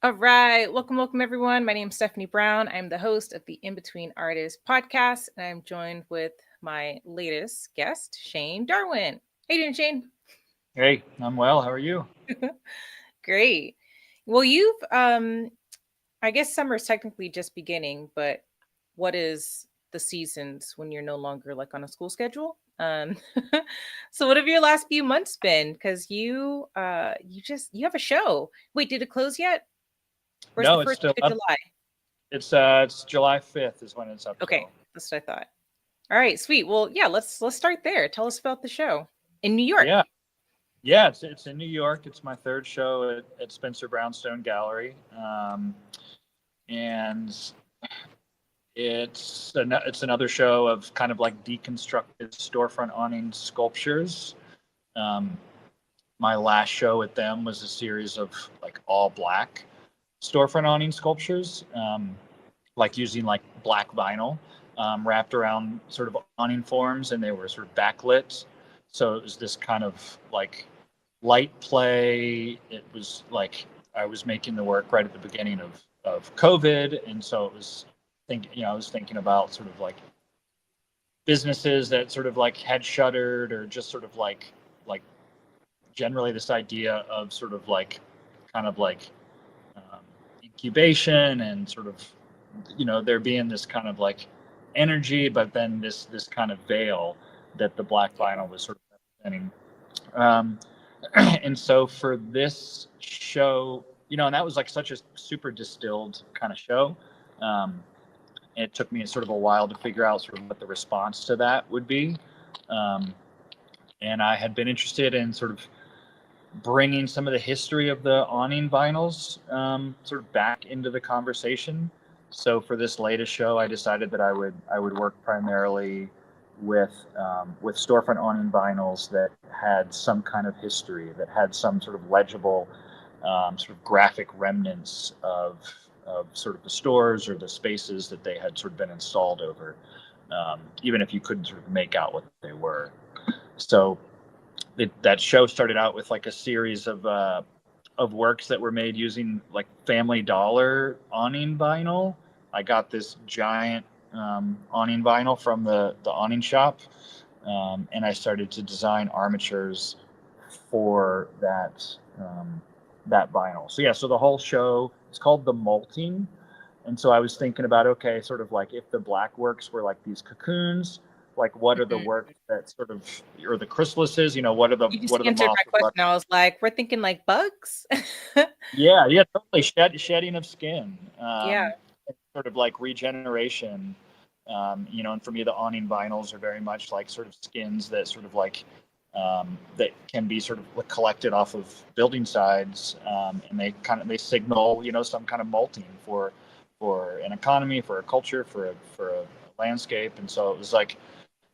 All right. Welcome, everyone. My name is Stephanie Brown. I'm the host of the In Between Artists podcast, and I'm joined with my latest guest, Shane Darwent. How you doing, Shane? Hey, I'm well. How are you? Great. Well, I guess summer is technically just beginning, but what is the seasons when you're no longer like on a school schedule? So what have your last few months been? Because you have a show. Wait, did it close yet? Or is the No, it's first still week of up. July? It's July 5th is when it's up Okay, till. that's what I thought. All right, sweet. Well, yeah, let's start there. Tell us about the show in New York. Yeah. Yeah, it's in New York. It's my third show at Spencer Brownstone Gallery. And it's another show of kind of like deconstructed storefront awning sculptures. Um, my last show with them was a series of like all black storefront awning sculptures. Like using like black vinyl wrapped around sort of awning forms, and they were sort of backlit. So it was this kind of like light play. It was like I was making the work right at the beginning of COVID, and so it was I was thinking about sort of like businesses that sort of like had shuttered, or just sort of like generally this idea of sort of like kind of like um, incubation, and sort of there being this kind of like energy, but then this kind of veil that the black vinyl was sort of representing. Um, and so for this show, and that was like such a super distilled kind of show. Um, it took me sort of a while to figure out sort of what the response to that would be. Um, and I had been interested in sort of bringing some of the history of the awning vinyls sort of back into the conversation. So for this latest show, I decided that I would work primarily with storefront awning vinyls that had some kind of history, that had some sort of legible, sort of graphic remnants of sort of the stores or the spaces that they had sort of been installed over, even if you couldn't sort of make out what they were. So that show started out with like a series of works that were made using like Family Dollar awning vinyl. I got this giant awning vinyl from the awning shop, and I started to design armatures for that vinyl. So yeah, so the whole show is called The Molting. And so I was thinking about, okay, sort of like if the black works were like these cocoons, like what are the Mhm. works that sort of, or the chrysalises, what are the You just what are the answered moths my or what? question. I was like, we're thinking like bugs. Yeah, yeah, totally. Shedding of skin, Yeah. sort of like regeneration. And for me, the awning vinyls are very much like sort of skins that sort of like that can be sort of like collected off of building sides, and they signal some kind of molting for an economy, for a culture, for a landscape. And so it was like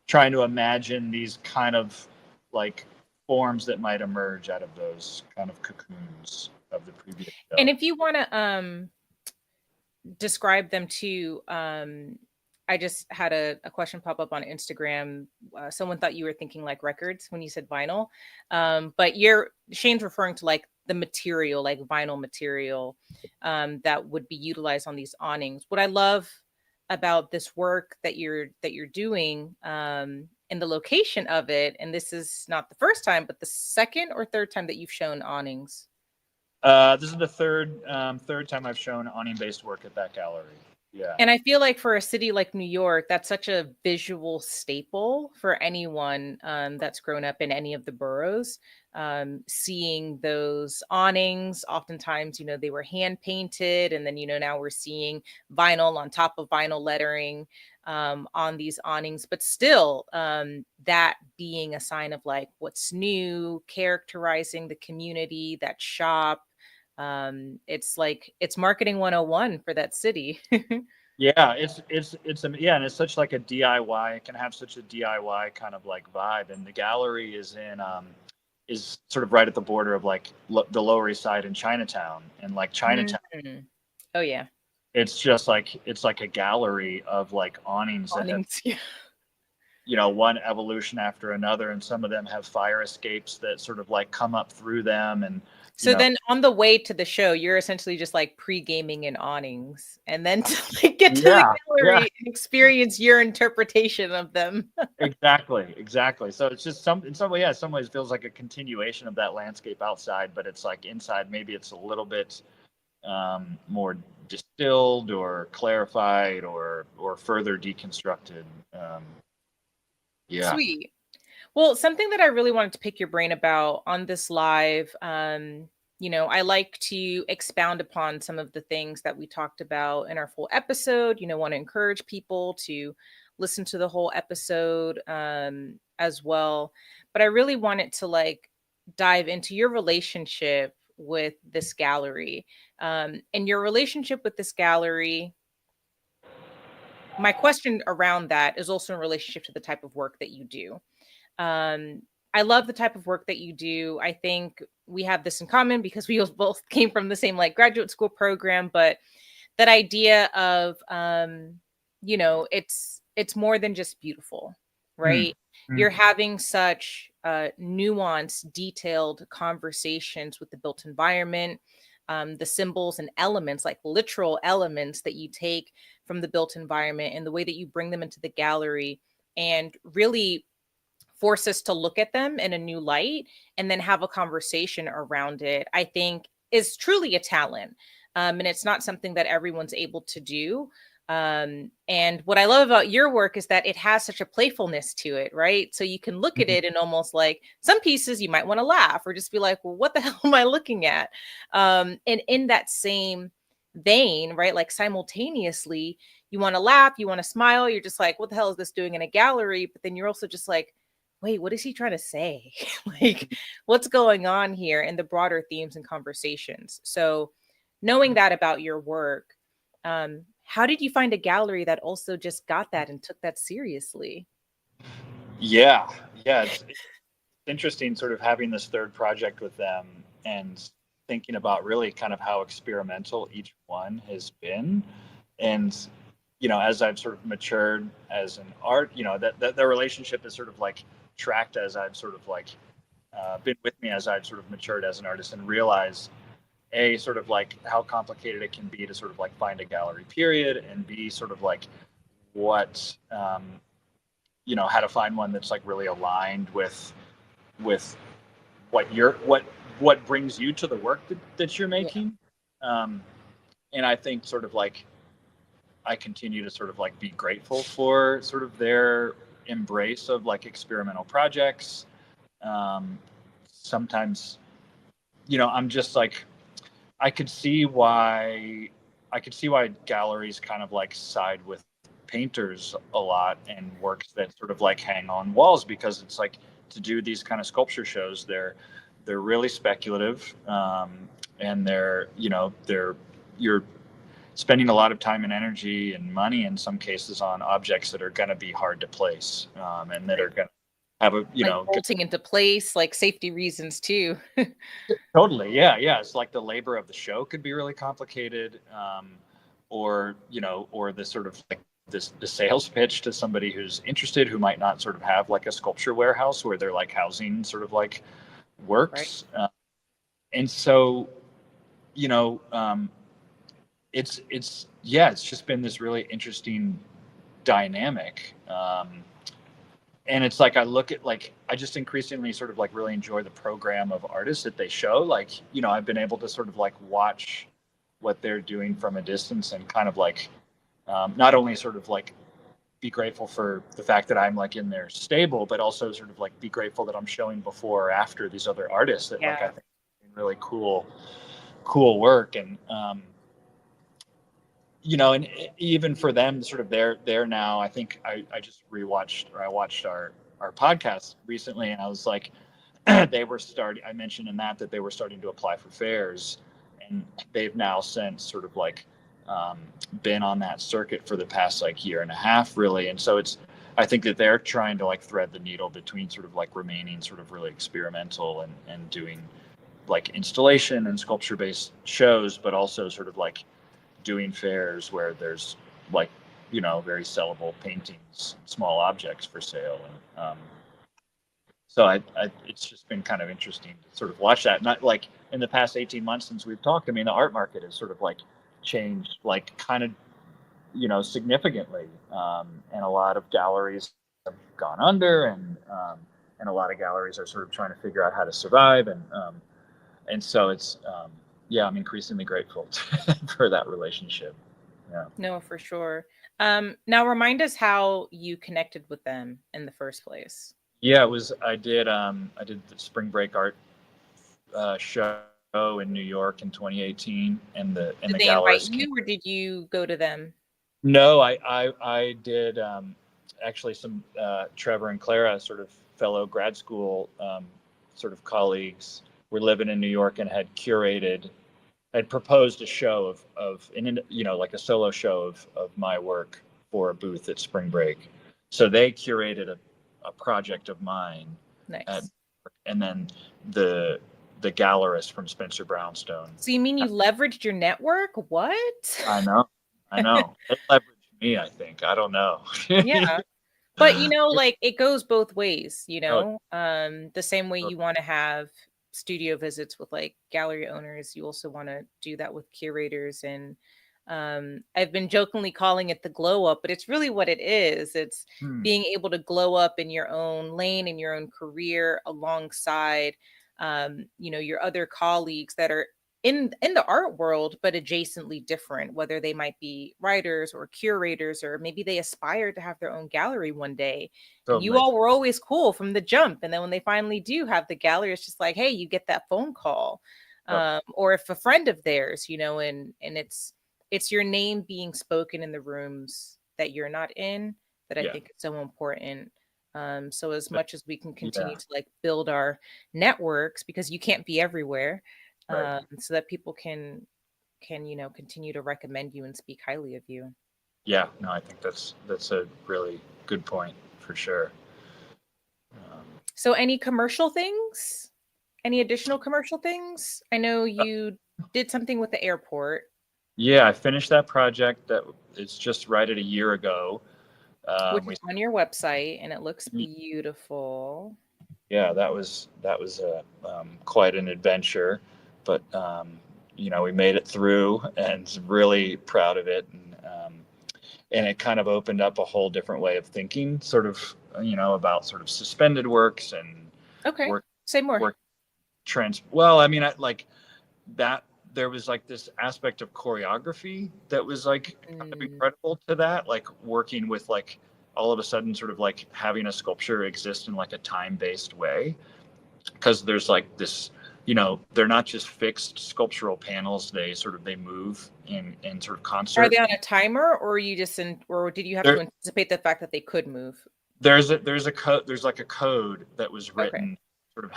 trying to imagine these kind of like forms that might emerge out of those kind of cocoons of the previous And show. if you want to describe them too, I just had a question pop up on Instagram. Someone thought you were thinking like records when you said vinyl, but Shane's referring to like the material, like vinyl material, that would be utilized on these awnings. What I love about this work that you're doing, and the location of it, and this is not the first time, but the second or third time that you've shown awnings. This is the third time I've shown awning based work at that gallery. Yeah. And I feel like for a city like New York, that's such a visual staple for anyone that's grown up in any of the boroughs. Seeing those awnings, oftentimes, they were hand painted, and then now we're seeing vinyl on top of vinyl lettering on these awnings. But still, that being a sign of like what's new, characterizing the community, that shop. It's like it's marketing 101 for that city. Yeah, yeah, and it's such like a DIY. It can have such a DIY kind of like vibe, and the gallery is sort of right at the border of like the Lower East Side and Chinatown, and like Chinatown, Mhm. Oh, yeah. it's just like it's like a gallery of like awnings that have Awnings, yeah. one evolution after another, and some of them have fire escapes that sort of like come up through them. And So then on the way to the show, you're essentially just like pre-gaming in awnings and then to like get to the gallery and experience your interpretation of them. Exactly. So it's just in some ways feels like a continuation of that landscape outside, but it's like inside, maybe it's a little bit more distilled or clarified or further deconstructed. Sweet. Well, something that I really wanted to pick your brain about on this live, I like to expound upon some of the things that we talked about in our full episode. Want to encourage people to listen to the whole episode as well. But I really wanted to like dive into your relationship with this gallery, and your relationship with this gallery. My question around that is also in relationship to the type of work that you do. I love the type of work that you do. I think we have this in common because we both came from the same like graduate school program, but that idea of, it's more than just beautiful, right? You're having such nuanced, detailed conversations with the built environment, the symbols and elements, like literal elements that you take from the built environment and the way that you bring them into the gallery and really force us to look at them in a new light and then have a conversation around it, I think is truly a talent. And it's not something that everyone's able to do. And what I love about your work is that it has such a playfulness to it, right? So you can look at it and almost like some pieces you might want to laugh or just be like, well, what the hell am I looking at? And in that same vein, right? Like simultaneously, you want to laugh, you want to smile, you're just like, what the hell is this doing in a gallery? But then you're also just like, wait, what is he trying to say? Like, what's going on here in the broader themes and conversations? So knowing that about your work, how did you find a gallery that also just got that and took that seriously? Yeah. It's interesting sort of having this third project with them and thinking about really kind of how experimental each one has been. And, as I've sort of matured as an art, that the relationship is sort of like tracked as I've sort of like been with me as I've sort of matured as an artist and realized sort of like how complicated it can be to sort of like find a gallery period, and B, sort of like what how to find one that's like really aligned with what brings you to the work that you're making. And I think sort of like I continue to sort of like be grateful for sort of their embrace of like experimental projects. Sometimes, I'm just like, I could see why galleries kind of like side with painters a lot and works that sort of like hang on walls, because it's like to do these kind of sculpture shows, they're really speculative, and you're spending a lot of time and energy and money in some cases on objects that are going to be hard to place, and that are going to have a bolting into place, like safety reasons too. Totally. Yeah. It's like the labor of the show could be really complicated, or the sort of like the sales pitch to somebody who's interested, who might not sort of have like a sculpture warehouse where they're like housing sort of like works. Right. And so, it's just been this really interesting dynamic. And it's like I look at like I just increasingly sort of like really enjoy the program of artists that they show. Like, I've been able to sort of like watch what they're doing from a distance and kind of like not only sort of like be grateful for the fact that I'm like in their stable, but also sort of like be grateful that I'm showing before or after these other artists that like I think are really cool work. And and even for them, sort of they're now, I think I watched our podcast recently, and I was like, I mentioned in that they were starting to apply for fairs, and they've now since sort of like been on that circuit for the past like year and a half, really. And so I think that they're trying to like thread the needle between sort of like remaining sort of really experimental and doing like installation and sculpture based shows, but also sort of like doing fairs where there's like very sellable paintings, small objects for sale. And so it's just been kind of interesting to sort of watch that. Not like in the past 18 months since we've talked, I mean, the art market has sort of like changed, like kind of, significantly. And a lot of galleries have gone under, and a lot of galleries are sort of trying to figure out how to survive. And so it's, yeah, I'm increasingly grateful for that relationship. Yeah. No, for sure. Now remind us how you connected with them in the first place. Yeah, I did the Spring Break art show in New York in 2018, and Did the they invite gallerist came. you or did you go to them? No, I did actually some Trevor and Clara, sort of fellow grad school sort of colleagues, were living in New York and had proposed a show like a solo show of my work for a booth at Spring Break. So they curated a project of mine. Nice. And then the gallerist from Spencer Brownstone. So you mean you leveraged your network? What? I know. They leveraged me, I think. I don't know. Yeah. But like it goes both ways, Oh, the same way you want to have studio visits with like gallery owners, you also want to do that with curators. And I've been jokingly calling it the glow up, but it's really what it is. It's being able to glow up in your own lane, in your own career, alongside your other colleagues that are in the art world, but adjacently different, whether they might be writers or curators, or maybe they aspire to have their own gallery one day. And you all were always cool from the jump. And then when they finally do have the gallery, it's just like, hey, you get that phone call. Or if a friend of theirs, and it's your name being spoken in the rooms that you're not in, that I think is so important. So as much as we can continue to like build our networks, because you can't be everywhere, so that people can continue to recommend you and speak highly of you. Yeah, no, I think that's a really good point for sure. So any commercial things? Any additional commercial things? I know you did something with the airport. Yeah, I finished that project that it's just right at a year ago. Which is on your website, and it looks beautiful. Yeah, that was quite an adventure, but we made it through, and really proud of it. And it kind of opened up a whole different way of thinking, sort of, about sort of suspended works and say more. Well, I mean, like that. There was like this aspect of choreography that was like kind of incredible to that, like working with like all of a sudden sort of like having a sculpture exist in like a time-based way, because there's like this, they're not just fixed sculptural panels, they move in sort of concert. Are they on a timer, or or did you have to anticipate the fact that they could move? There's a code, there's like a code that was written, sort of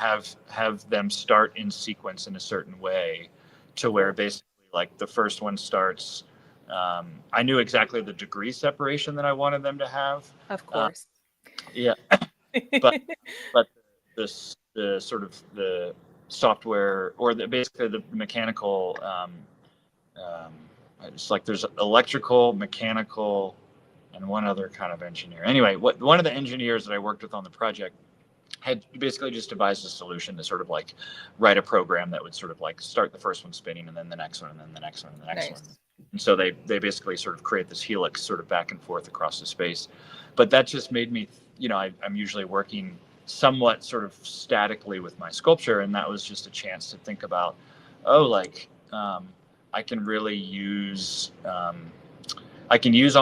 have them start in sequence in a certain way, to where basically like the first one starts, I knew exactly the degree separation that I wanted them to have. Of course. but the sort of the software, or basically the mechanical, it's like there's electrical, mechanical, and one other kind of engineer. Anyway, one of the engineers that I worked with on the project had basically just devised a solution to sort of like write a program that would sort of like start the first one spinning, and then the next one, and then the next one, and the next one. And so they basically sort of create this helix sort of back and forth across the space. But that just made me, I'm usually working somewhat sort of statically with my sculpture, and that was just a chance to think about, I can really use, all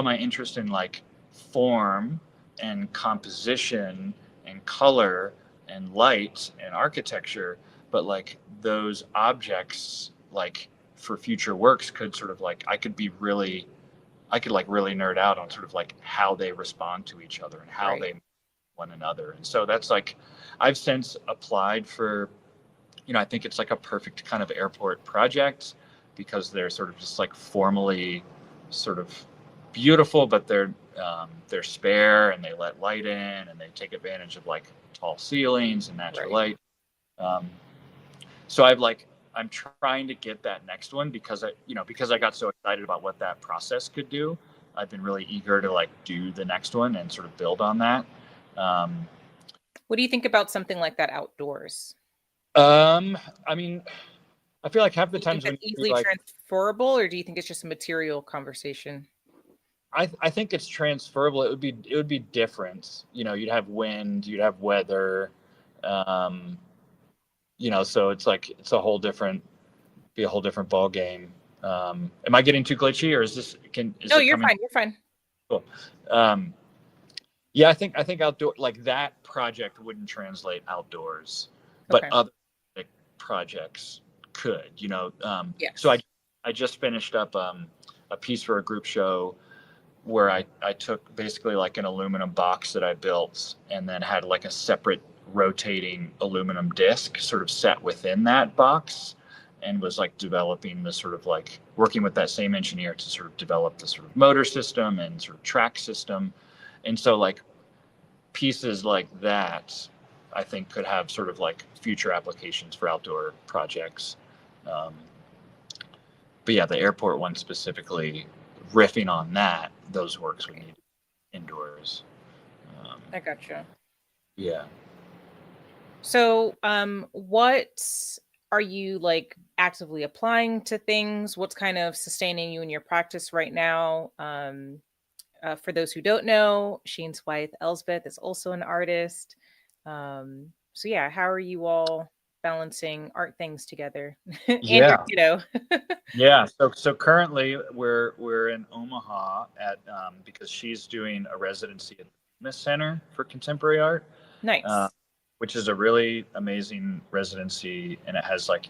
my interest in like form and composition and color and light and architecture, but like those objects, like for future works, could sort of like, I could really nerd out on sort of like how they respond to each other and how they one another. And so that's like, I've since applied for, I think it's like a perfect kind of airport project, because they're sort of just like formally sort of beautiful, but they're spare, and they let light in, and they take advantage of like tall ceilings and natural light. So I'm trying to get that next one, because I got so excited about what that process could do, I've been really eager to like do the next one and sort of build on that. What do you think about something like that outdoors? I mean, I feel like half the Do you think times when that's you see easily like, transferable, or do you think it's just a material conversation? I think it's transferable. It would be different. You know, you'd have wind, you'd have weather. Um, you know, so it's like it's a whole different be a whole different ball game. Am I getting too glitchy, or is No, it you're coming? fine. You're fine. Cool. Um, yeah, I think outdoor like that project wouldn't translate outdoors, but Okay. other like, projects could. You know, so Yes. I just finished up a piece for a group show where I took basically like an aluminum box that I built and then had like a separate rotating aluminum disc sort of set within that box, and was like developing the sort of like working with that same engineer to sort of develop the sort of motor system and sort of track system. And so like pieces like that I think could have sort of like future applications for outdoor projects. Um, but yeah, the airport one specifically, riffing on that, those works would Okay. need indoors. Um, I gotcha. yeah. So, what are you like actively applying to things? What's kind of sustaining you in your practice right now? For those who don't know, Shane's wife, Elsbeth, is also an artist. So yeah, how are you all balancing art things together? And your Yeah. kiddo. Yeah. So currently we're in Omaha at because she's doing a residency at the Miss Center for Contemporary Art, uh, Nice. which is a really amazing residency, and it has like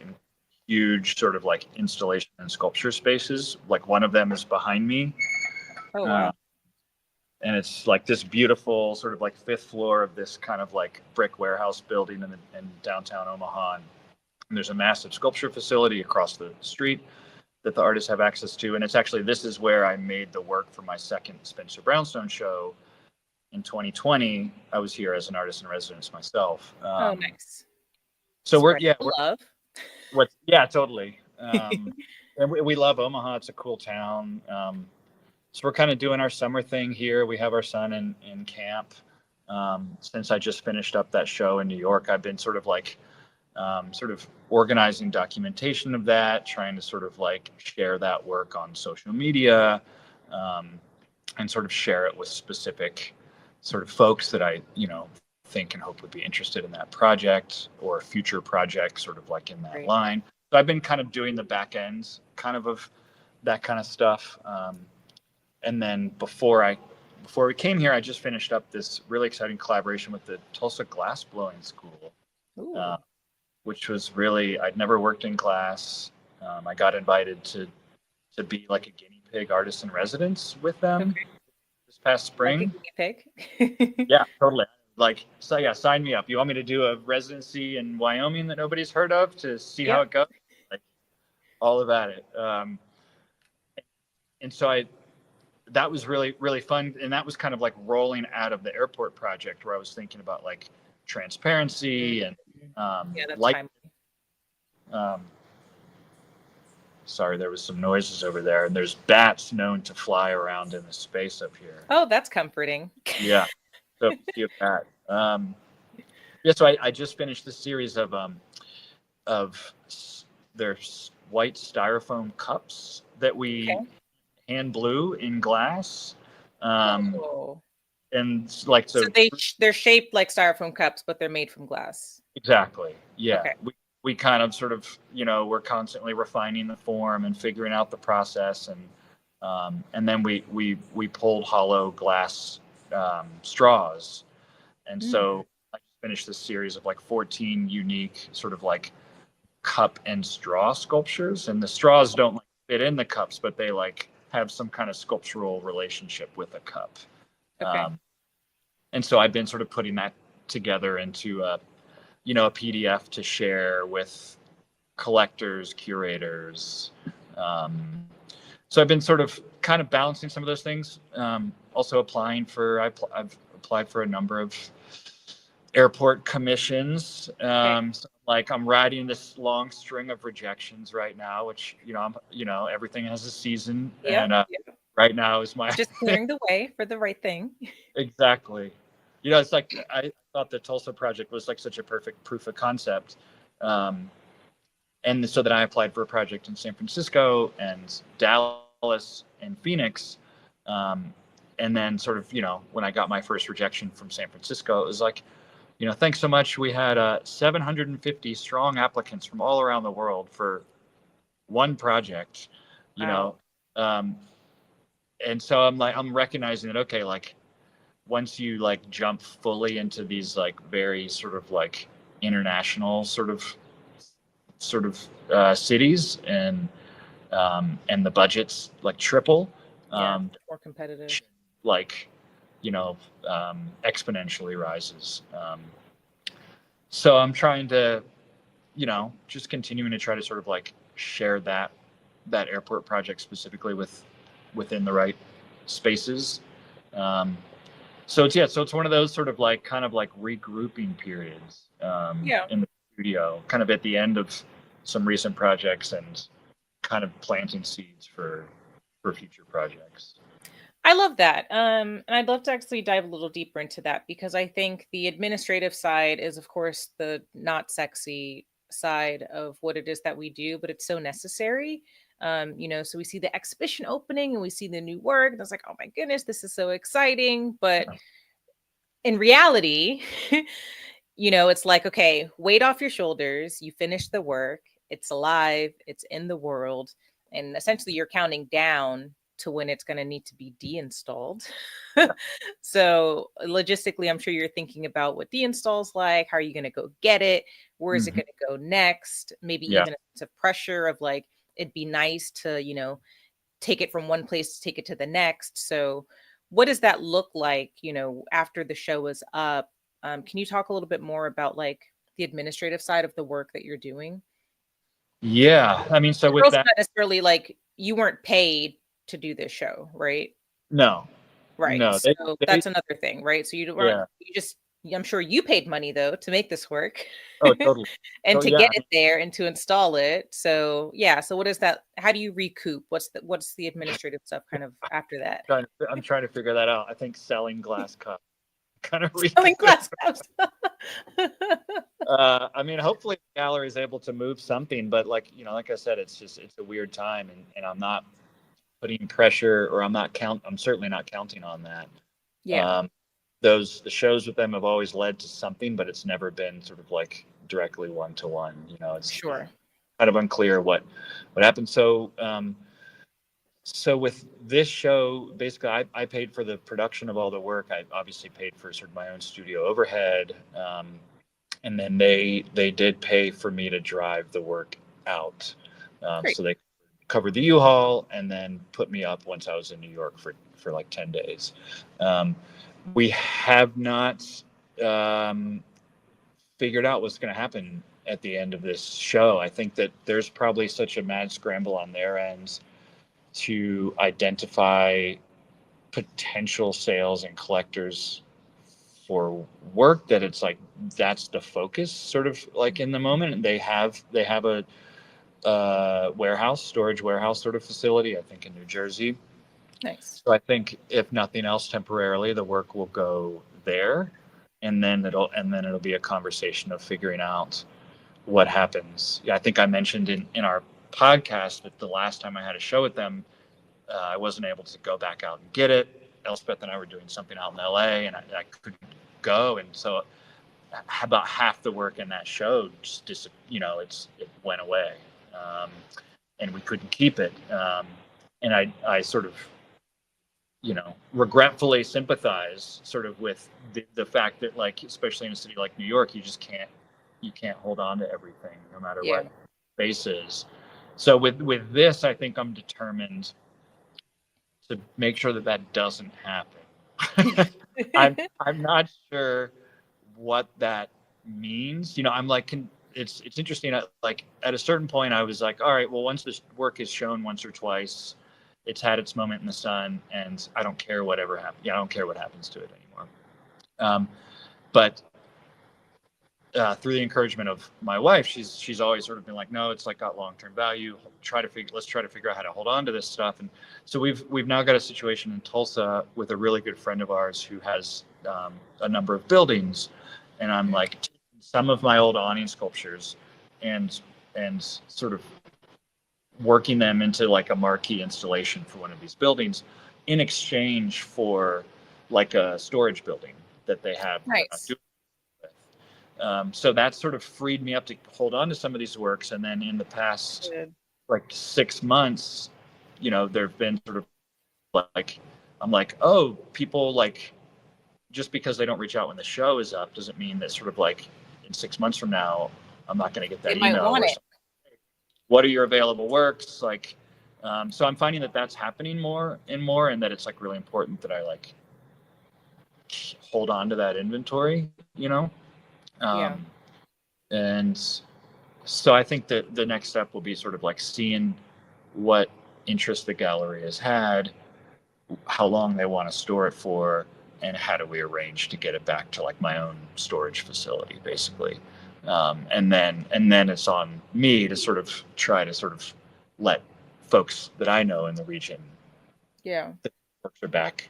huge sort of like installation and sculpture spaces. Like one of them is behind me. Oh Uh, wow. and it's like this beautiful sort of like fifth floor of this kind of like brick warehouse building in downtown Omaha. And there's a massive sculpture facility across the street that the artists have access to. And it's actually, this is where I made the work for my second Spencer Brownstone show in 2020. I was here as an artist in residence myself. Oh nice. So Spread the love. yeah, totally. And we love Omaha. It's a cool town. So we're kind of doing our summer thing here. We have our son in camp. Since I just finished up that show in New York, I've been sort of like sort of organizing documentation of that, trying to sort of like share that work on social media, um, and sort of share it with specific sort of folks that I, you know, think and hope would be interested in that project or future projects, sort of like in that Great. line. So I've been kind of doing the back ends kind of that kind of stuff. And then before we came here, I just finished up this really exciting collaboration with the Tulsa Glass Blowing School, Ooh. which was really, I'd never worked in glass. I got invited to be like a guinea pig artist in residence with them Okay. this past Like a spring. guinea pig. Yeah, totally. Like, so yeah, sign me up. You want me to do a residency in Wyoming that nobody's heard of to see how Yep. it goes? Like, all about it. And so that was really, really fun. And that was kind of like rolling out of the airport project where I was thinking about like Mm. transparency and Yeah, that's light. timely. Um, Sorry, there was some noises over there, and there's bats known to fly around in the space up here. Oh, that's comforting. Yeah, so see a bat. Yeah, so I just finished the series of their white styrofoam cups that we Okay. hand blew in glass, um, Oh. and like So so they're shaped like styrofoam cups, but they're made from glass. exactly, yeah. Okay. We kind of sort of, you know, we're constantly refining the form and figuring out the process, and then we pulled hollow glass straws, and Mm, so I finished this series of like 14 unique sort of like cup and straw sculptures, and the straws don't like fit in the cups, but they like have some kind of sculptural relationship with a cup. okay. Um, and so I've been sort of putting that together into a, you know, a PDF to share with collectors, curators. Um, so I've been sort of kind of balancing some of those things. Also applying for, I've applied for a number of airport commissions. Okay. So like I'm riding this long string of rejections right now, which, you know, everything has a season, Yep. and Yep. right now is my Just clearing the way for the right thing. exactly. You know, it's like I thought the Tulsa project was like such a perfect proof of concept. Um, and so then I applied for a project in San Francisco and Dallas and Phoenix. And then sort of, you know, when I got my first rejection from San Francisco, it was like, you know, thanks so much. We had 750 strong applicants from all around the world for one project, you Wow. know. Um, and so I'm recognizing that, okay, like once you like jump fully into these like very sort of like international cities, and the budgets like triple, Yeah. um, More competitive. like you know, exponentially rises. So I'm trying to, you know, just continuing to try to sort of like share that airport project specifically within the right spaces. Um, so it's one of those sort of like kind of like regrouping periods Yeah. in the studio, kind of at the end of some recent projects and kind of planting seeds for future projects. I love that. And I'd love to actually dive a little deeper into that because I think the administrative side is, of course, the not sexy side of what it is that we do, but it's so necessary. So we see the exhibition opening and we see the new work, and it's like, oh my goodness, this is so exciting. But in reality, it's like, okay, weight off your shoulders. You finish the work, it's alive, it's in the world, and essentially you're counting down to when it's going to need to be deinstalled. So, logistically, I'm sure you're thinking about what deinstall's like. How are you going to go get it? Where is it Mm-hmm. going to go next? Maybe Yeah. even a sense of pressure of like, it'd be nice to, take it from one place to take it to the next. So, what does that look like, after the show is up? Can you talk a little bit more about like the administrative side of the work that you're doing? Yeah. I mean, so It's with also that, not necessarily like you weren't paid to do this show, right? no, Right. no, So they that's another thing, right? So you don't weren't yeah. you just I'm sure you paid money though to make this work Oh, totally. and So to yeah, get I it mean, there and to install it. So yeah, so what is that? How do you recoup? What's the administrative stuff kind of after that? I'm trying to figure that out. I think selling glass cups kind of Selling recoup. glass cups. I mean, hopefully the gallery is able to move something, but like, you know, like I said, it's a weird time, and I'm not putting pressure, or I'm certainly not counting on that. Yeah, Um, the shows with them have always led to something, but it's never been sort of like directly one to one. You know, it's sure. kind of unclear what happened. So with this show, basically, I paid for the production of all the work. I obviously paid for sort of my own studio overhead, and then they did pay for me to drive the work out. Great. So they covered the U-Haul and then put me up once I was in New York for like 10 days. Um, we have not figured out what's going to happen at the end of this show. I think that there's probably such a mad scramble on their end to identify potential sales and collectors for work that it's like that's the focus sort of like in the moment. And they have a storage warehouse sort of facility, I think in New Jersey. Nice. So I think if nothing else, temporarily the work will go there, and then it'll be a conversation of figuring out what happens. Yeah, I think I mentioned in our podcast that the last time I had a show with them, I wasn't able to go back out and get it. Elspeth and I were doing something out in LA, and I couldn't go, and so about half the work in that show just it went away, and we couldn't keep it. And I sort of regretfully sympathize sort of with the fact that, like, especially in a city like New York, you can't hold on to everything no matter Yeah. what space is. So with this, I think I'm determined to make sure that doesn't happen. I'm not sure what that means. I'm like, it's interesting. Like at a certain point, I was like, all right, well, once this work is shown once or twice, it's had its moment in the sun, and I don't care whatever happens. Yeah, I don't care what happens to it anymore. But through the encouragement of my wife, she's always sort of been like, no, it's like got long-term value. Let's try to figure out how to hold on to this stuff. And so we've now got a situation in Tulsa with a really good friend of ours who has a number of buildings, and I'm like taking some of my old awning sculptures and sort of working them into like a marquee installation for one of these buildings in exchange for like a storage building that they have. Nice. So that sort of freed me up to hold on to some of these works. And then in the past like 6 months, you know, there've been sort of like, I'm like, oh, people like, just because they don't reach out when the show is up doesn't mean that sort of like in 6 months from now, I'm not going to get that they email. Might want it. What are your available works? Like, so I'm finding that that's happening more, and that it's like really important that I like hold on to that inventory, you know? Yeah. And so I think that the next step will be sort of like seeing what interest the gallery has had, how long they want to store it for, and how do we arrange to get it back to like my own storage facility, basically. And then it's on me to sort of try to sort of let folks that I know in the region, yeah, the works are back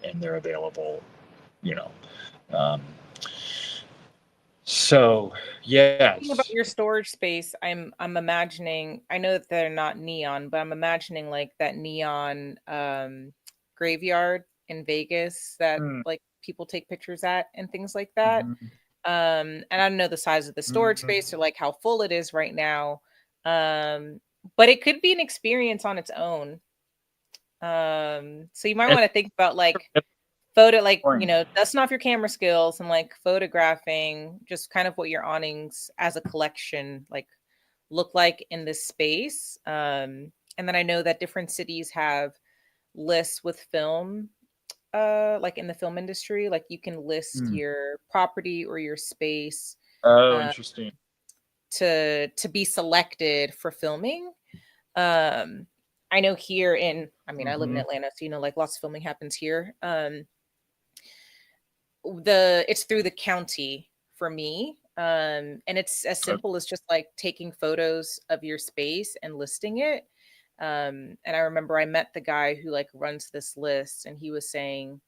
and they're available, you know. So yeah. Thinking about your storage space, I'm imagining, I know that they're not neon, but I'm imagining like that neon graveyard in Vegas that like people take pictures at and things like that. And I don't know the size of the storage space or like how full it is right now. But it could be an experience on its own. So you might want to think about like like, you know, dusting off your camera skills and like photographing just kind of what your awnings as a collection like look like in this space. And then I know that different cities have lists with film, like in the film industry, like you can list your property or your space interesting. to be selected for filming. I know here in, I mean, I live in Atlanta, so you know, like lots of filming happens here. It's through the county for me. And it's as simple as just like taking photos of your space and listing it. And I remember I met the guy who like runs this list, and he was saying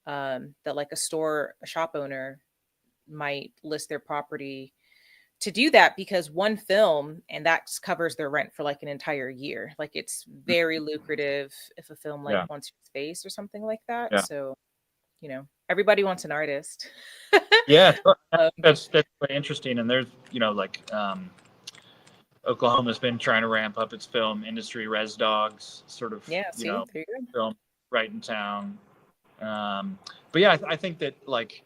that like a shop owner might list their property to do that because one film and that covers their rent for like an entire year. Like it's very lucrative if a film like wants your space or something like that. Yeah. So, you know, everybody wants an artist. Yeah, that's really interesting. And there's, you know, like Oklahoma's been trying to ramp up its film industry. Res Dogs, sort of, you know, film right in town. But yeah, I think that like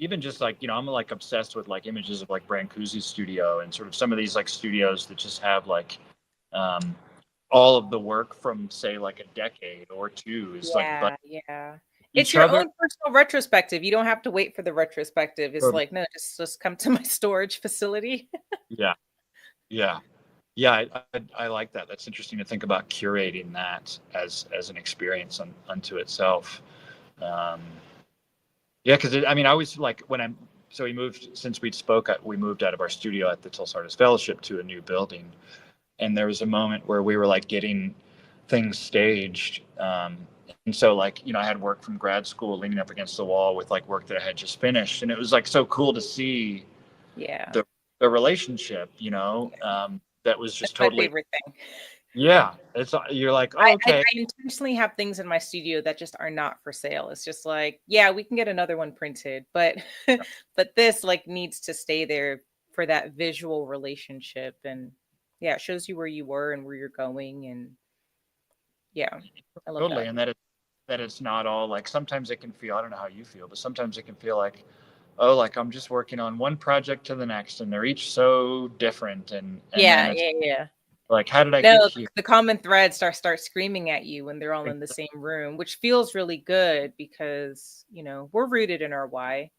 even just like, you know, I'm like obsessed with like images of like Brancusi's studio and sort of some of these like studios that just have like all of the work from say like a decade or two is it's your own personal retrospective. You don't have to wait for the retrospective. It's like, no, just come to my storage facility. Yeah, I like that. That's interesting to think about curating that as an experience unto itself. Yeah, because I mean, I always like so we moved, since we moved out of our studio at the Tulsa Artist Fellowship to a new building. And there was a moment where we were like getting things staged. And so like, you know, I had work from grad school leaning up against the wall with like work that I had just finished. And it was like so cool to see the relationship, you know, that was just totally my favorite thing. Yeah, you're like, oh, okay. I intentionally have things in my studio that just are not for sale. It's just like, yeah, we can get another one printed, but but this like needs to stay there for that visual relationship. And yeah, it shows you where you were and where you're going. And yeah, I love Totally. that. And that it's not all like, sometimes it can feel, I don't know how you feel, but sometimes it can feel like, oh, like I'm just working on one project to the next and they're each so different. And yeah. Like, how did I get here? The common threads start screaming at you when they're all in the same room, which feels really good because, you know, we're rooted in our why.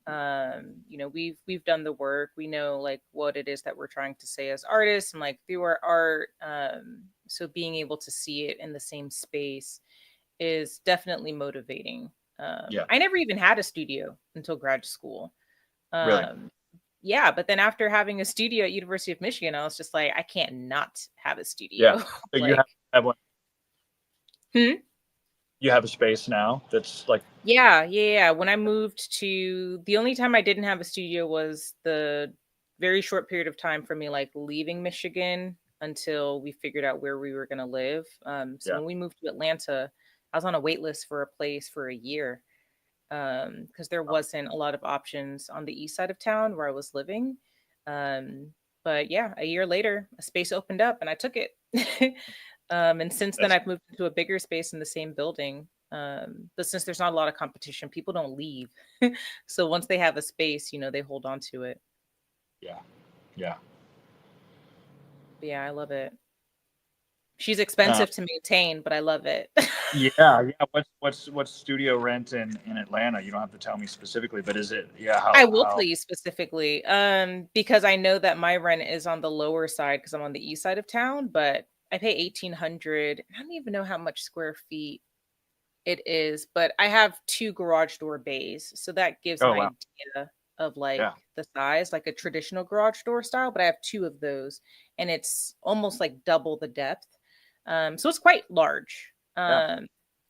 You know, we've done the work. We know like what it is that we're trying to say as artists and like through our art. So being able to see it in the same space is definitely motivating. I never even had a studio until grad school. Really? yeah, but then after having a studio at University of Michigan, I was just like, I can't not have a Yeah. studio. So you Like, have one. hmm? You have a space now that's like. Yeah. When I moved to, the only time I didn't have a studio was the very short period of time for me, like leaving Michigan until we figured out where we were going to live. So Yeah. when we moved to Atlanta, I was on a wait list for a place for a year, because there wasn't a lot of options on the east side of town where I was living. Um, but yeah, a year later, a space opened up and I took it. And since then, That's I've moved into a bigger space in the same building. But since there's not a lot of competition, people don't leave. So once they have a space, they hold on to it. yeah. Yeah. But yeah, I love it. She's Um, expensive to maintain, but I love it. yeah. Yeah. What's studio rent in Atlanta? You don't have to tell me specifically, but is it? Yeah. I How will tell you specifically, because I know that my rent is on the lower side because I'm on the east side of town, but I pay 1,800. I don't even know how much square feet it is, but I have two garage door bays, so that gives an Oh wow. idea of like Yeah. the size, like a traditional garage door style. But I have two of those, and it's almost like double the depth, so it's quite large. Yeah.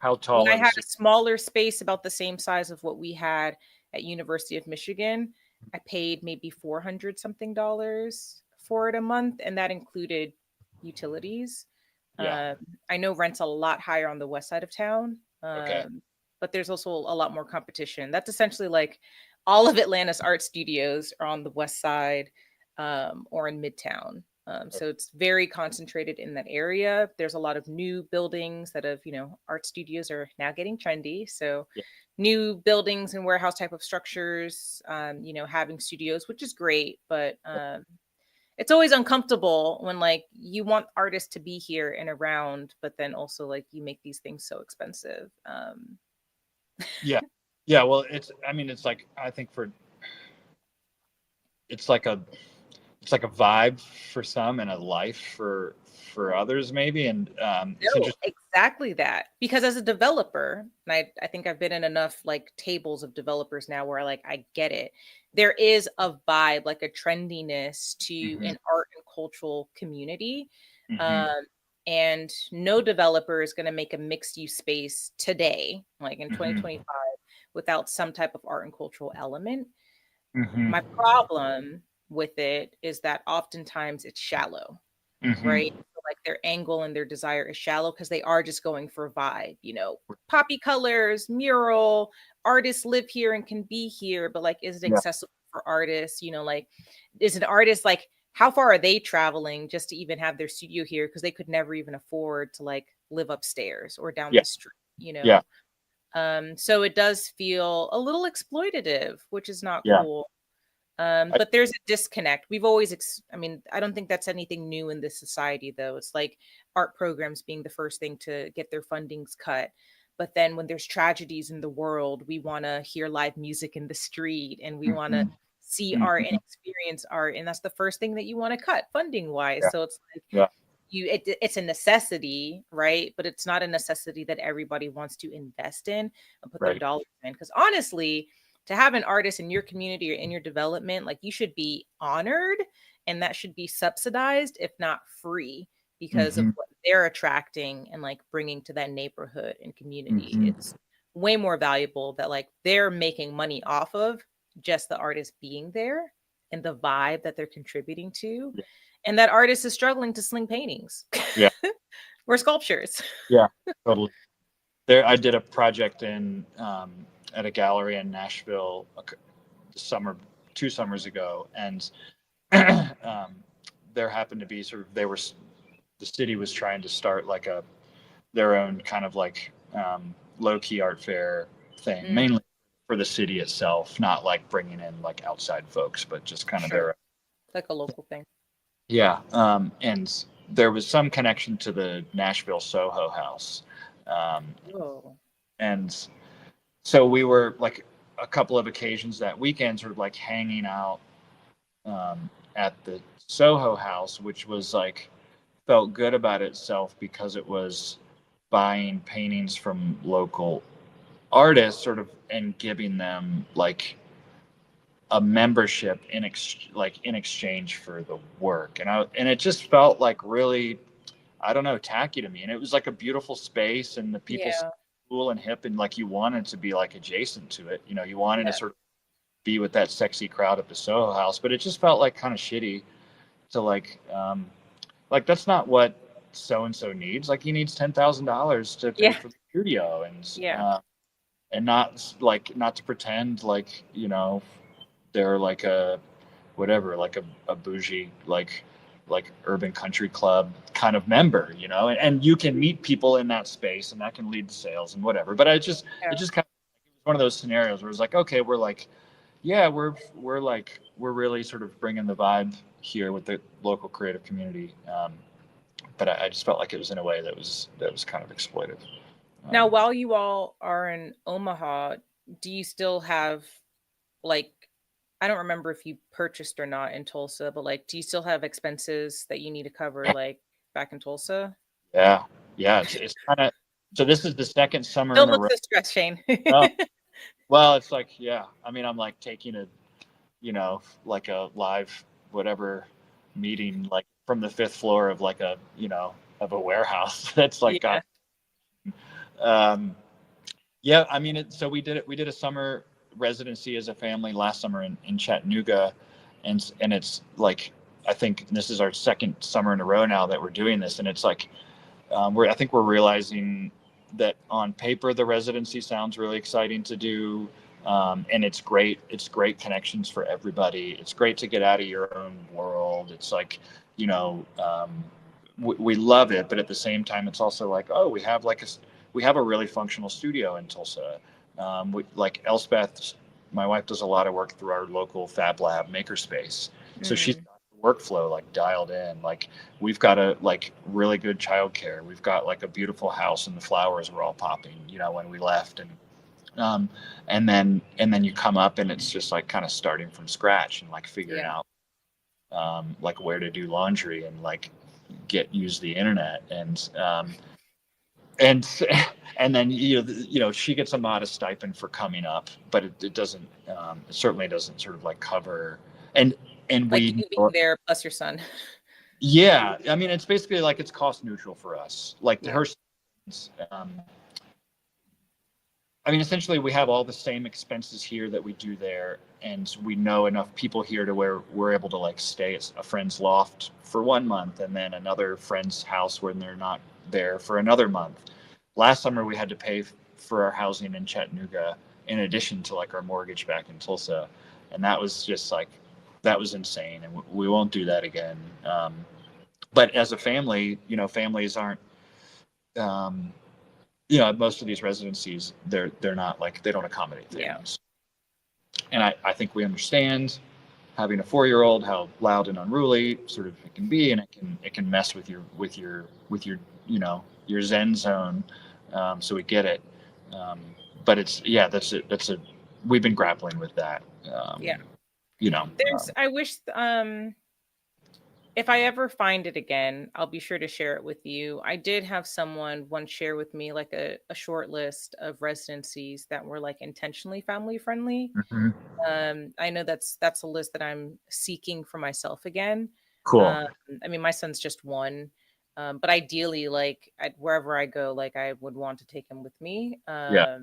How When tall I are the had a ceilings? smaller space about the same size of what we had at University of Michigan, I paid maybe 400 something dollars for it a month, and that included utilities. Yeah. Um, I know rent's a lot higher on the west side of town, Okay. but there's also a lot more competition. That's essentially like all of Atlanta's art studios are on the west side, or in Midtown. So it's very concentrated in that area. There's a lot of new buildings that have, art studios are now getting trendy. So Yeah. new buildings and warehouse type of structures, having studios, which is great, but it's always uncomfortable when like you want artists to be here and around, but then also like you make these things so expensive. Yeah. Yeah. Well, it's. I mean, it's like I think for it's like a it's like a vibe for some and a life for others maybe, and it's No, interesting. exactly that. Because as a developer, and I think I've been in enough like tables of developers now where like I get it. There is a vibe, like a trendiness to Hmm. an art and cultural community. Hmm. Um, and no developer is going to make a mixed use space today, like in Hmm. 2025, without some type of art and cultural element. Hmm. My problem with it is that oftentimes it's shallow, right? Hmm. So, like their angle and their desire is shallow because they are just going for vibe, poppy colors, mural, artists live here and can be here, but like, is it Yeah. accessible for artists? Like, is an artist like, how far are they traveling just to even have their studio here? Because they could never even afford to like live upstairs or down Yeah. the street, Yeah. So it does feel a little exploitative, which is not Yeah. cool. I, But there's a disconnect. We've always, I mean, I don't think that's anything new in this society, though. It's like art programs being the first thing to get their fundings cut. But then when there's tragedies in the world, we want to hear live music in the street and we want to hmm. see art and Hmm. experience art. And that's the first thing that you want to cut funding wise. Yeah. So it's like, Yeah. it's a necessity, right? But it's not a necessity that everybody wants to invest in and put their Right. dollars in. Because honestly, to have an artist in your community or in your development, like you should be honored and that should be subsidized, if not free, because of Hmm. what they're attracting and like bringing to that neighborhood and community. Hmm. It's way more valuable that like they're making money off of just the artist being there and the vibe that they're contributing to, Yeah. and that artist is struggling to sling paintings Yeah. or sculptures. Yeah. Totally. There, I did a project in at a gallery in Nashville summer, 2 summers ago, and there happened to be sort of the city was trying to start like their own kind of like low key art fair thing, Mm, mainly for the city itself, not like bringing in like outside folks, but just kind of sure. their. Like a local thing. Yeah, and there was some connection to the Nashville Soho House, um, Oh. and so we were like a couple of occasions that weekend, sort of like hanging out at the Soho House, which was like felt good about itself because it was buying paintings from local artists, sort of, and giving them like a membership in exchange for the work. And it just felt like really, I don't know, tacky to me. And it was like a beautiful space, and the people seemed Yeah. cool and hip, and like you wanted to be like adjacent to it. You wanted to Yeah. sort of be with that sexy crowd at the Soho House, but it just felt like kind of shitty to like that's not what so and so needs. Like he needs $10,000 to pay Yeah. for the studio, Yeah. and not to pretend like they're like a whatever, like a bougie like urban country club kind of member, and you can meet people in that space, and that can lead to sales and whatever. But it Yeah. just kind of it was one of those scenarios where it's like, okay, we're like, yeah, we're really sort of bringing the vibe here with the local creative community. But I just felt like it was in a way that was kind of exploitive. Now, while you all are in Omaha, do you still have like, I don't remember if you purchased or not in Tulsa, but like, do you still have expenses that you need to cover like back in Tulsa? Yeah, yeah, it's kind of, so this is the second summer in Don't a look row. so stressed, Shane. Oh, well, it's like, yeah, I mean, I'm like taking like a live whatever meeting like from the fifth floor of like of a warehouse that's like got Yeah. um yeah, I mean, so we did a summer residency as a family last summer in Chattanooga, and it's like, I think this is our second summer in a row now that we're doing this, and it's like, I think we're realizing that on paper the residency sounds really exciting to do, and it's great. It's great connections for everybody. It's great to get out of your own world. It's like, we love it, but at the same time, it's also like, oh, we have a really functional studio in Tulsa. Like Elspeth, my wife, does a lot of work through our local Fab Lab makerspace, so she's Mm. got the workflow like dialed in. Like we've got a like really good childcare. We've got like a beautiful house, and the flowers were all popping, when we left, um, and then you come up, and it's just like kind of starting from scratch and like figuring Yeah. out like where to do laundry and like use the internet, and and then she gets a modest stipend for coming up, but it doesn't, it certainly doesn't sort of like cover, and Like we, you being there plus your son. yeah, I mean, it's basically like it's cost neutral for us, like Yeah. her. um, I mean, essentially, we have all the same expenses here that we do there, and we know enough people here to where we're able to like stay at a friend's loft for 1 month, and then another friend's house when they're not there for another month. Last summer, we had to pay for our housing in Chattanooga in addition to like our mortgage back in Tulsa, and that was just like, that was insane, and we won't do that again. But as a family, families aren't. Um, Most of these residencies, they're not like, they don't accommodate Yeah. families, and I think we understand having a 4-year-old, how loud and unruly sort of it can be, and it can mess with your your Zen zone. So we get it, but it's, yeah, that's a we've been grappling with that. Um, Yeah. you know, There's um, I wish if I ever find it again, I'll be sure to share it with you. I did have someone once share with me like a short list of residencies that were like intentionally family friendly. mhm. I know that's a list that I'm seeking for myself again. Cool. Um, I mean, my son's just one, but ideally, like wherever I go, like I would want to take him with me. Yeah.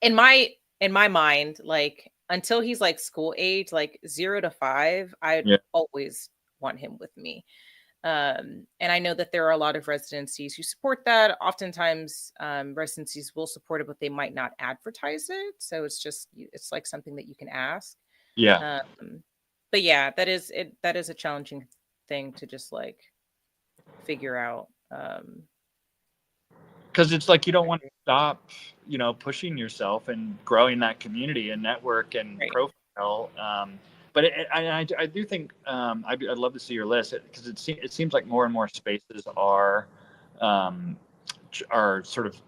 In my mind, like until he's like school age, like 0 to 5, I'd Yeah. always want him with me. And I know that there are a lot of residencies who support that. Oftentimes, residencies will support it, but they might not advertise it. So it's like something that you can ask. Yeah. Um, but yeah, that is it. That is a challenging thing to just like figure out. Because it's like you don't want to stop, pushing yourself and growing that community and network and Right. profile. But I do think, I'd love to see your list, because it seems like more and more spaces um, are sort of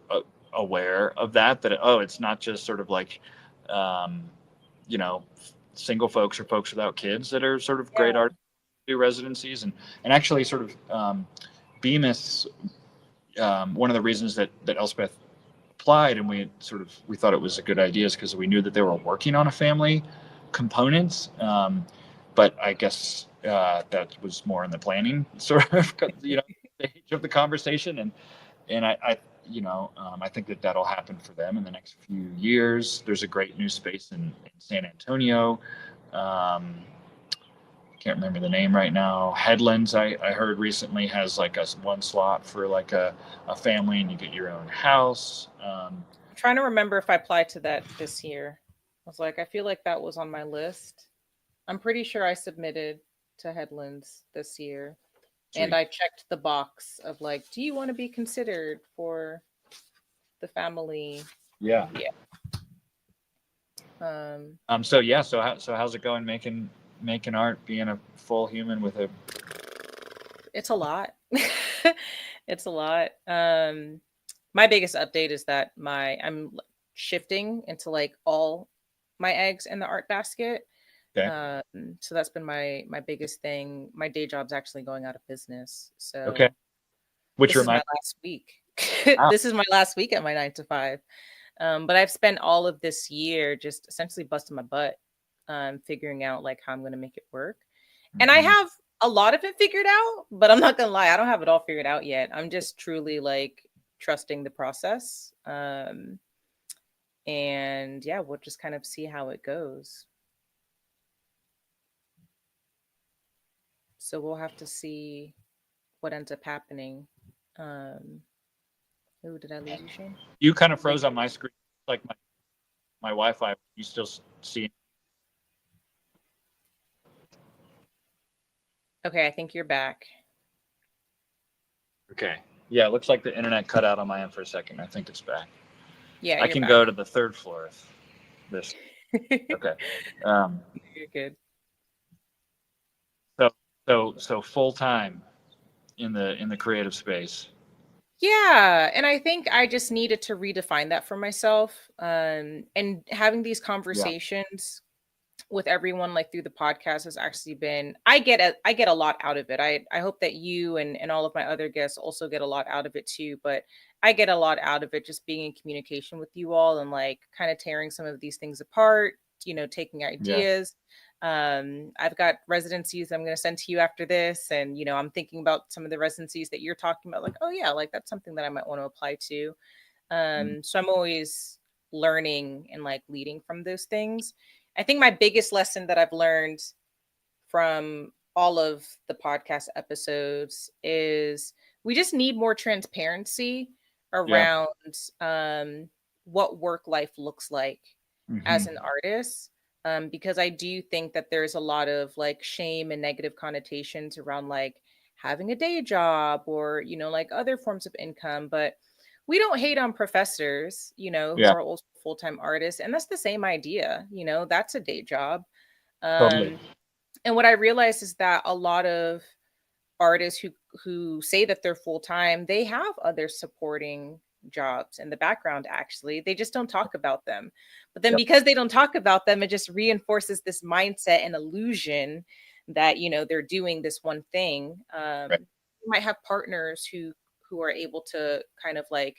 aware of that oh, it's not just sort of like, um, you know single folks or folks without kids that are sort of great Yeah. artists do residencies, and actually sort of, Bemis, one of the reasons that Elspeth applied, and we thought it was a good idea, is because we knew that they were working on a family components. But I guess that was more in the planning sort of stage of the conversation, and I I think that that'll happen for them in the next few years. There's a great new space in San Antonio. Can't remember the name right now. Headlands, I heard recently, has like one slot for like a family, and you get your own house. I'm trying to remember if I applied to that this year. I was like, I feel like that was on my list. I'm pretty sure I submitted to Headlands this year. Sweet. And I checked the box of like, do you want to be considered for the family? Yeah. So how's it going making art, being a full human with a... It's a lot. It's a lot. My biggest update is that I'm shifting into like all my eggs in the art basket. Okay. So that's been my biggest thing. My day job's actually going out of business. So okay. Which this is my last week. This is my last week at my 9 to 5. But I've spent all of this year just essentially busting my butt, figuring out like how I'm going to make it work. And I have a lot of it figured out, but I'm not going to lie, I don't have it all figured out yet. I'm just truly like trusting the process. And yeah, we'll just kind of see how it goes. So we'll have to see what ends up happening. Ooh, did I lose you, Shane? You kind of froze on my screen, like my Wi-Fi. You still see? Okay, I think you're back. Okay. Yeah, it looks like the internet cut out on my end for a second. I think it's back. Yeah, I can go to the third floor if this. Okay. You're good. So full time in the creative space. Yeah, and I think I just needed to redefine that for myself. And having these conversations with everyone like through the podcast has actually been, I get a lot out of it. I hope that you and all of my other guests also get a lot out of it too, but I get a lot out of it just being in communication with you all and like kind of tearing some of these things apart, taking ideas. I've got residencies I'm going to send to you after this, and I'm thinking about some of the residencies that you're talking about, like, oh yeah, like that's something that I might want to apply to. So I'm always learning and like leading from those things. I think my biggest lesson that I've learned from all of the podcast episodes is we just need more transparency around what work life looks like as an artist. Because I do think that there's a lot of like shame and negative connotations around like having a day job or, like other forms of income. But we don't hate on professors, who are also full-time artists. And that's the same idea, that's a day job. Totally. And what I realized is that a lot of artists who say that they're full-time, they have other supporting jobs in the background. Actually, they just don't talk about them. But then because they don't talk about them, it just reinforces this mindset and illusion that they're doing this one thing. You might have partners who are able to kind of like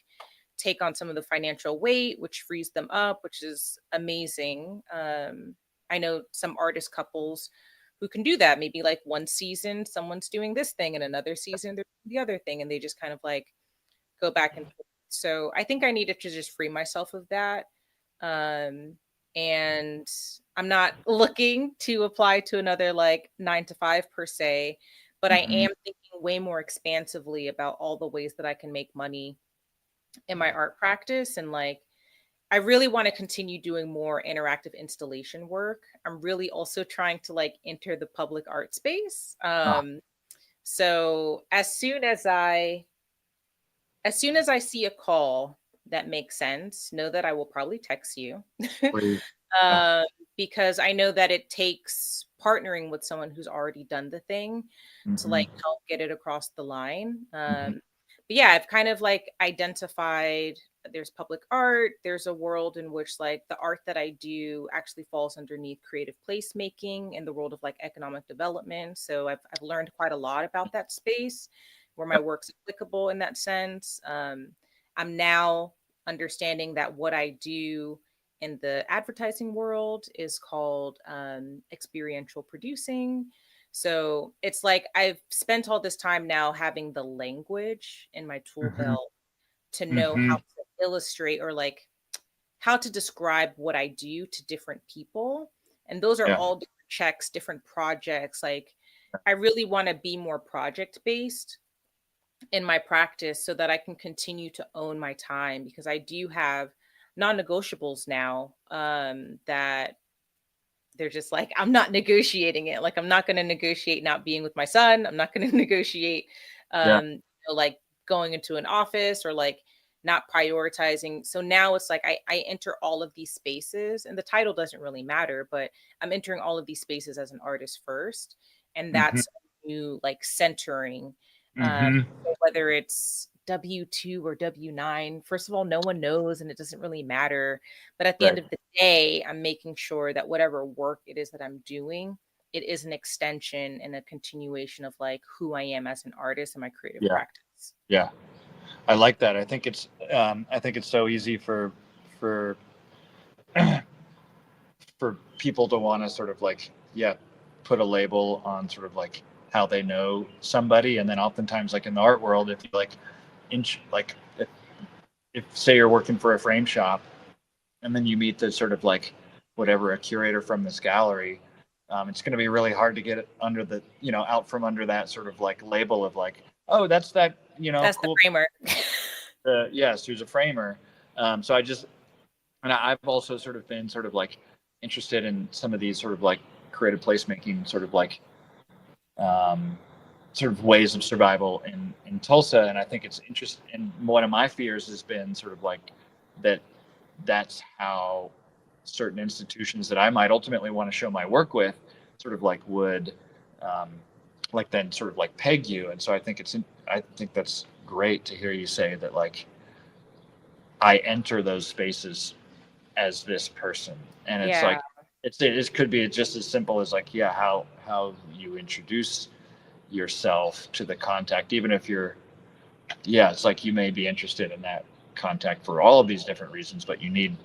take on some of the financial weight, which frees them up, which is amazing. I know some artist couples who can do that. Maybe like one season someone's doing this thing and another season they're doing the other thing, and they just kind of like go back and forth. So I think I needed to just free myself of that. And I'm not looking to apply to another like 9 to 5 per se, but I am thinking way more expansively about all the ways that I can make money in my art practice. And like, I really want to continue doing more interactive installation work. I'm really also trying to like enter the public art space. So as soon as I see a call that makes sense, know that I will probably text you. Because I know that it takes partnering with someone who's already done the thing to like help get it across the line. But yeah, I've kind of like identified there's public art. There's a world in which like the art that I do actually falls underneath creative placemaking in the world of like economic development. So I've learned quite a lot about that space where my work's applicable in that sense. I'm now understanding that what I do in the advertising world is called experiential producing. So it's like I've spent all this time now having the language in my tool Mm-hmm. belt to know Mm-hmm. how to illustrate or like how to describe what I do to different people. And those are Yeah. all different checks, different projects. Like I really want to be more project based in my practice so that I can continue to own my time, because I do have non-negotiables now that they're just like, I'm not negotiating it. Like, I'm not going to negotiate not being with my son. I'm not going to negotiate, Yeah. like going into an office or like not prioritizing. So now it's like I enter all of these spaces, and the title doesn't really matter, but I'm entering all of these spaces as an artist first. And Mm-hmm. that's a new like centering. Mm-hmm. So whether it's W-2 or W-9, first of all, no one knows and it doesn't really matter. But at the end Right. of the day, I'm making sure that whatever work it is that I'm doing, it is an extension and a continuation of like who I am as an artist and my creative Yeah. practice. Yeah. I like that. I think it's so easy for for people to want to sort of like, yeah, put a label on sort of like how they know somebody. And then oftentimes like in the art world, if you like like if say you're working for a frame shop and then you meet the sort of like whatever a curator from this gallery, it's going to be really hard to get it under the, out from under that sort of like label of like, oh, that's that, That's the cool. framer. Yes, who's a framer. So and I've also sort of been sort of like interested in some of these sort of like creative placemaking sort of like um, sort of ways of survival in Tulsa. And I think it's interesting. And one of my fears has been sort of like that's how certain institutions that I might ultimately want to show my work with sort of like would um, like then sort of like peg you. And so I think that's great to hear you say that like I enter those spaces as this person, and it's Yeah. like it could be just as simple as like, yeah, how you introduce yourself to the contact, even if you're, yeah, it's like you may be interested in that contact for all of these different reasons, but you need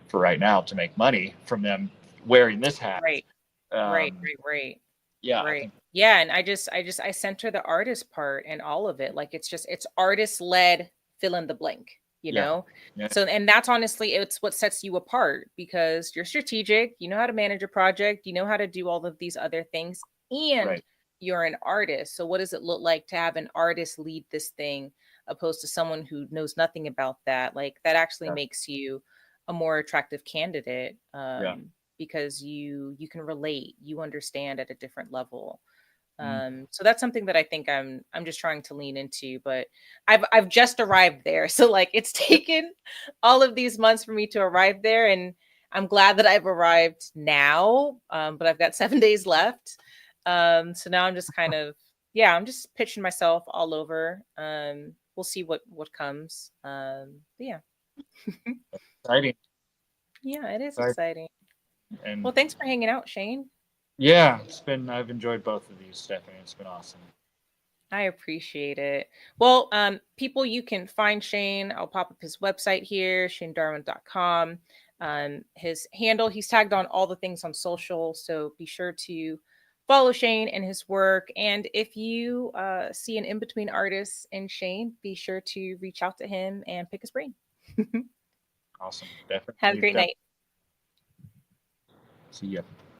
for right now to make money from them wearing this hat. Right. Right. um Right. yeah, I Right. think Yeah. And I center the artist part and all of it. Like it's artist led, fill in the blank, you yeah, know? yeah, So, and that's honestly, it's what sets you apart because you're strategic, you know how to manage a project, you know how to do all of these other things, and right, you're an artist. So, what does it look like to have an artist lead this thing opposed to someone who knows nothing about that? Like, that actually yeah, makes you a more attractive candidate. yeah. Because you can relate, you understand at a different level. Mm. So that's something that I think I'm just trying to lean into, but I've just arrived there. So like it's taken all of these months for me to arrive there, and I'm glad that I've arrived now. But I've got 7 days left. So now I'm just kind of, yeah, I'm just pitching myself all over. We'll see what comes. But yeah. Exciting, Yeah, it is right. exciting. And Well, thanks for hanging out, Shane. yeah, I've enjoyed both of these, Stephanie. It's been awesome. I appreciate it. Well, people, you can find Shane. I'll pop up his website here, shanedarwent.com. His handle, he's tagged on all the things on social. So be sure to follow Shane and his work. And if you see an in between artist in Shane, be sure to reach out to him and pick his brain. Awesome. Have a Definitely, great night. see ya.